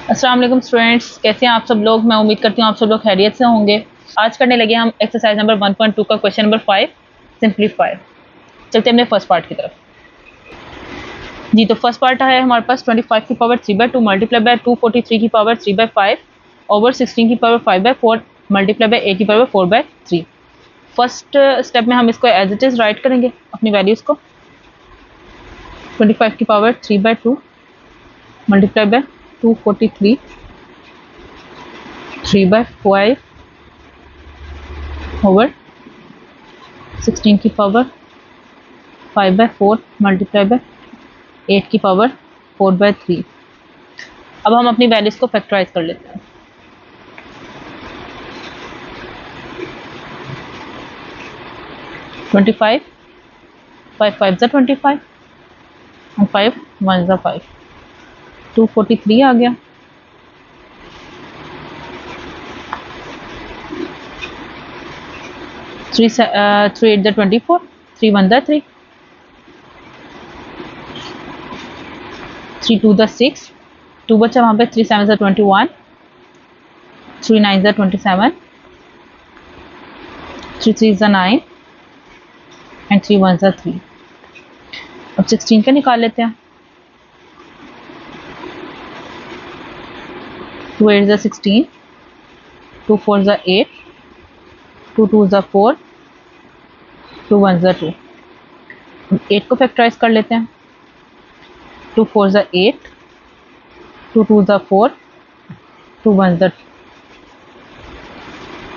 अस्सलाम वालेकुम स्टूडेंट्स, कैसे हैं आप सब लोग। मैं उम्मीद करती हूँ आप सब लोग खैरियत से होंगे। आज करने लगे हम एक्सरसाइज नंबर 1.2 का क्वेश्चन नंबर 5 सिंप्लीफाई। चलते हैं अपने फर्स्ट पार्ट की तरफ। जी, तो फर्स्ट पार्ट है हमारे पास 25 की पावर 3/2 मल्टीप्लाई बाय 243 की पावर 3/5 ओवर 16 की पावर 5/4 मल्टीप्लाई बाय a की पावर 4/3। फर्स्ट स्टेप में हम इसको एज इट इज राइट करेंगे अपनी वैल्यूज़ को। 25 की पावर 3/2 मल्टीप्लाई बाय 243 3/5 ओवर 16 की पावर 5/4 मल्टीप्लाई बाय 8 की पावर 4/3। अब हम अपनी वैल्यूज़ को फैक्टराइज कर लेते हैं। ट्वेंटी फाइव 5 ज़ा 25 और 5 1 ज़ा 5, 243 आ गया। थ्री 8 ज़ा 24, 3 1 ज़ा 3, 3 2 ज़ा 6, 2 बचा वहाँ पे, 3 7 ज़ा 21, 3 9 ज़ा 27, 3 3 ज़ा 9 एंड 3 1 ज़ा 3। अब 16 का निकाल लेते हैं। 2 8 ज़ा 16, 2 4 ज़ा 8, 2 2 ज़ा 4, 2 1 ज़ा 2। 8 को फैक्टराइज कर लेते हैं। 2 4 ज़ा 8, 2 2 ज़ा 4, 2 1 ज़ा 2।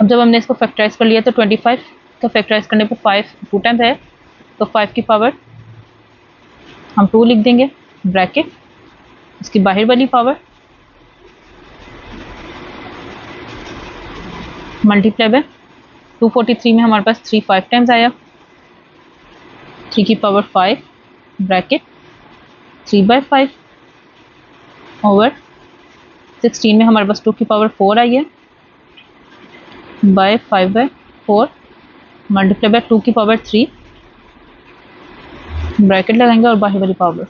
अब जब हमने इसको फैक्टराइज कर लिया तो 25 का फैक्टराइज करने पर 5 टू टाइम्स है, तो 5 की पावर हम 2 लिख देंगे ब्रैकेट, इसकी बाहर वाली पावर मल्टीप्लाई बाय 243 में हमारे पास 3 5 टाइम्स आया, 3 की पावर 5 ब्रैकेट 3/5 ओवर 16 में हमारे पास 2 की पावर 4 आई है बाय 5/4 मल्टीप्लाई बाय 2 की पावर 3 ब्रैकेट लगाएंगे और बाहर वाली पावर।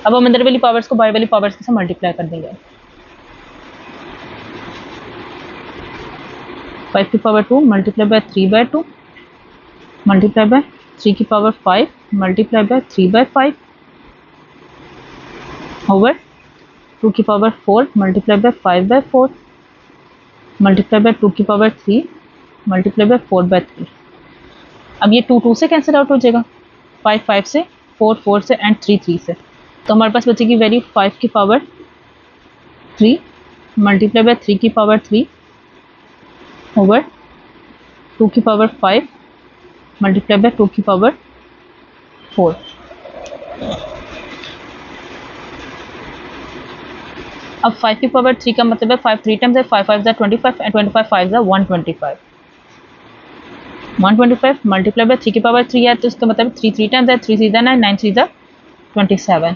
अब हम अंदर वाली पावर्स को बाहर वाली पावर्स के साथ मल्टीप्लाई कर देंगे। 5 की power 2 multiply by 3/2 multiply by 3 की पावर 5 मल्टीप्लाई बाय 3/5 ओवर 2 की power 4 multiply by 5/4 multiply by 2 की पावर 3 मल्टीप्लाई बाय 4/3। अब ये 2 2 से कैंसिल आउट हो जाएगा, 5 5 से, 4 4 से एंड 3 3 से। तो हमारे पास बचेगी वैल्यू 5 की पावर 3 मल्टीप्लाई बाय 3 की पावर 3 ओवर 2 की पावर 5 मल्टीप्लाई बाय 2 की पावर 4। अब 5 की पावर 3 का मतलब है 5 3 टाइम्स है, 5 5 ज़ा 25 एंड 25 5 ज़ा 125। 125 मल्टीप्लाई बाय 3 की पावर 3 है, तो इसका मतलब 3 3 टाइम्स है, 3 3 ज़ा 9, 9 3 ज़ा 27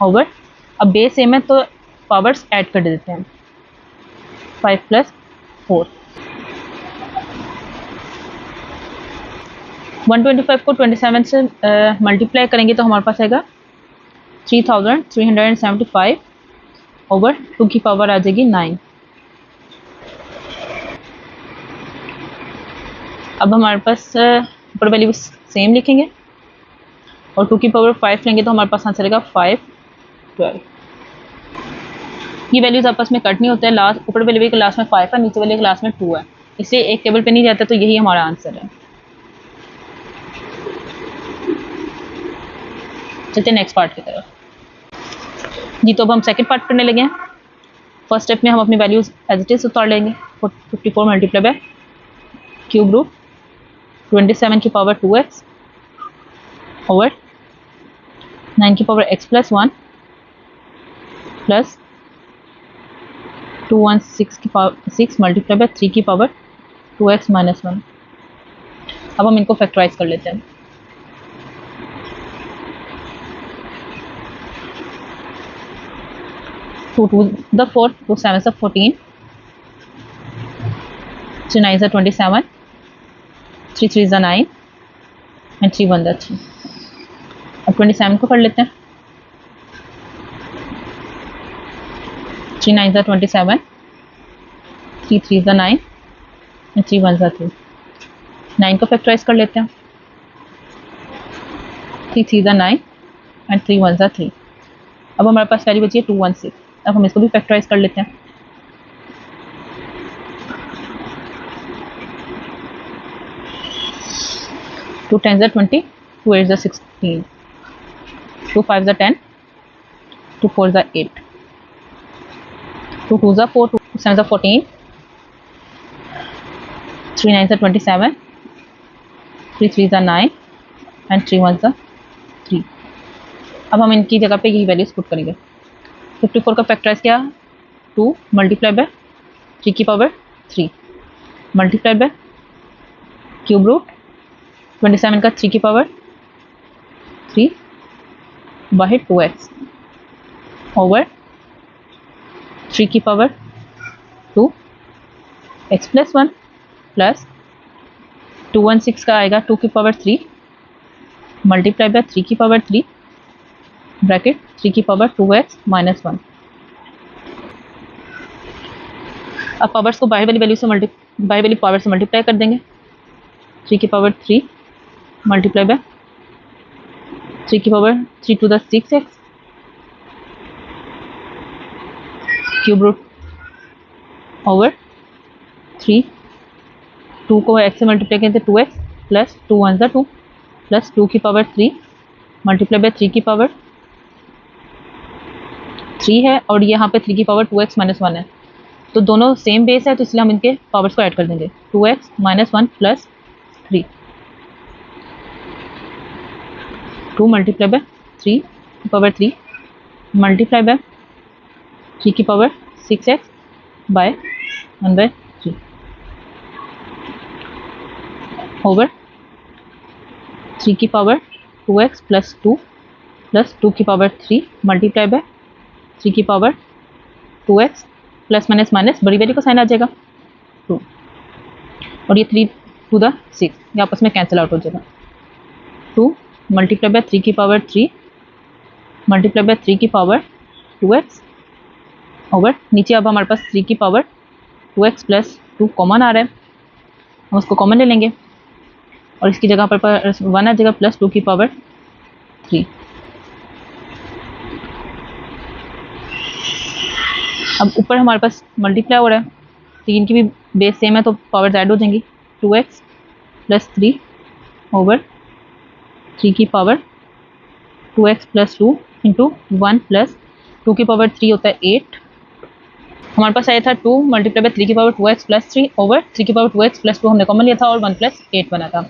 ओवर। अब बेस सेम है तो पावर्स ऐड कर देते हैं, 5 + 4। 125 को 27 से मल्टीप्लाई करेंगे तो हमारे पास आएगा 3375 ओवर 2 की पावर आ जाएगी 9। अब हमारे पास ऊपर वैल्यू सेम लिखेंगे और 2 की पावर 5 लेंगे तो हमारे पास आंसर आएगा 5 12। ये वैल्यूज आपस में कट नहीं होते हैं, लास्ट ऊपर वाले के लास्ट में 5 है, नीचे वाले के लास्ट में 2 है, इसलिए एक टेबल पे नहीं जाता, तो यही हमारा आंसर है। चलते नेक्स्ट पार्ट की तरफ। जी, तो अब हम सेकंड पार्ट करने लगे हैं। फर्स्ट स्टेप में हम अपनी वैल्यूज एज इट इज उतार लेंगे। 54 मल्टीप्लाई बाय क्यूब रूट 27 की पावर 2x ओवर 9 की पावर x + 1 प्लस 216 की पावर 6 मल्टीप्लाई बाय 3 की पावर 2x - 1। अब हम इनको फैक्टराइज कर लेते हैं। टू 2 द 4, 2 7 ज़ा 14, 3 9 ज़ा 27, 3 3 ज़ा 9 एंड 3 1 ज़ा 3। अब 27 को कर लेते हैं। 3 9 27, 3 3 9 एंड 3 1 3। 9 को फैक्टराइज कर लेते हैं। 3 3 9 एंड 3 1 3। अब हमारे पास वैल्यू बची है 216। अब हम इसको भी फैक्टराइज कर लेते हैं। 2 10 20, 2 8 16, 2 5 10, 2 4 8, 2 2 4, 2 7 14, 3 9 27, 3 3 9 एंड 3 1 3। अब हम इनकी जगह पे यही वैल्यूज पुट करेंगे। 54 का फैक्टराइज क्या, 2 मल्टीप्लाई बाय 3 की power 3 multiply by cube root 27 का 3 की पावर 3 बाय 2x ओवर 3 की पावर 2 x प्लस 1 प्लस 216 का आएगा 2 की पावर 3 मल्टीप्लाई बाय 3 की पावर 3 ब्रैकेट 3 की पावर 2x माइनस 1। अब पावर्स को बाहर वाली वैल्यू से बाहर वाली पावर से मल्टीप्लाई कर देंगे। 3 की पावर 3 मल्टीप्लाई बाय 3 की power 3 to the 6x cube root over 3 2 को x से मल्टीप्लाई करें तो 2x प्लस 2 1 2 प्लस 2 की पावर 3 मल्टीप्लाई बाय 3 की पावर 3 है और यहाँ पे 3 की पावर 2x माइनस 1 है, तो दोनों सेम बेस है तो इसलिए हम इनके पावर्स को ऐड कर देंगे। 2x minus 1 plus 3, 2 multiply by 3 की पावर 3 मल्टीप्लाई बाय 3 की पावर 6x बाय 1/3 ओवर 3 की पावर 2x प्लस 2 प्लस 2 की पावर 3 मल्टीप्लाई बाय 3 की power 2x plus minus minus बड़ी वैल्यू का साइन आ जाएगा 2 और ये 3 टू द 6 ये आपस में कैंसिल आउट हो जाएगा। 2 मल्टीप्लाई बाय 3 की पावर 3 मल्टीप्लाई बाय 3 की पावर 2x ओवर नीचे अब हमारे पास 3 की पावर 2x प्लस 2 कॉमन आ रहा है, हम उसको कॉमन ले लेंगे और इसकी जगह पर 1 आ जाएगा प्लस 2 की पावर 3। अब ऊपर हमारे पास मल्टीप्लाई हो रहा है, 3 की भी बेस सेम है तो पावर्स ऐड हो जाएंगी। 2x प्लस 3 ओवर 3 की power 2x plus 2 into 1 plus 2 की पावर 3 होता है 8। हमारे पास आया था 2 मल्टीप्लाई बाय 3 की पावर 2x प्लस 3 ओवर 3 की पावर 2x प्लस 2 हमने कॉमन लिया था और 1 प्लस 8 बना था।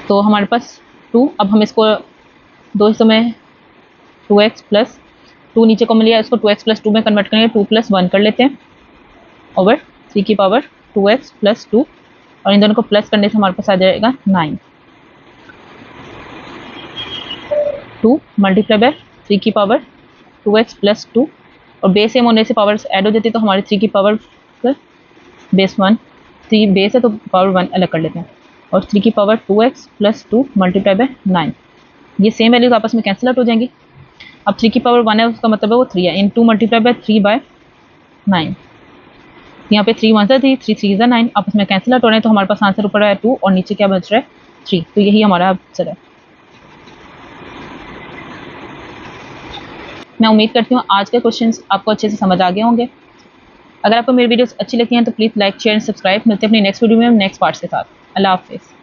तो हमारे पास 2, अब हम इसको दो हिस्सों में 2x प्लस 2 नीचे कॉमन लिया, इसको 2x प्लस 2 में कन्वर्ट करेंगे, 2 प्लस 1 कर लेते हैं ओवर 3 की पावर 2x प्लस 2 और इन दोनों को प्लस करने से हमारे पास आ जाएगा 9। 2 मल्टीप्लाई बाय 3 की पावर 2x प्लस 2 और बेस सेम होने से पावर्स ऐड हो जाती है तो हमारी 3 की पावर बेस 1 3 बेस है तो पावर 1 अलग कर लेते हैं और 3 की power 2x plus 2 multiply by 9। ये सेम वैल्यूज आपस में कैंसिल आउट हो जाएंगी। अब 3 की पावर 1 है उसका मतलब है वो 3 है, इन 2 मल्टीप्लाई बाय 3 बाय 9। यहाँ पे 3 1 3 3 3 9 आपस में कैंसिल आउट हो रहे हैं तो हमारे पास आंसर ऊपर है 2 और नीचे क्या बच रहा है 3, तो यही हमारा आंसर है। मैं उम्मीद करती हूँ आज के क्वेश्चंस आपको अच्छे से समझ आ गए होंगे। अगर आपको मेरी वीडियोस अच्छी लगती हैं तो please like share and subscribe. मिलते हैं अपनी नेक्स्ट वीडियो में नेक्स्ट पार्ट के साथ। अल्लाह हाफिज़।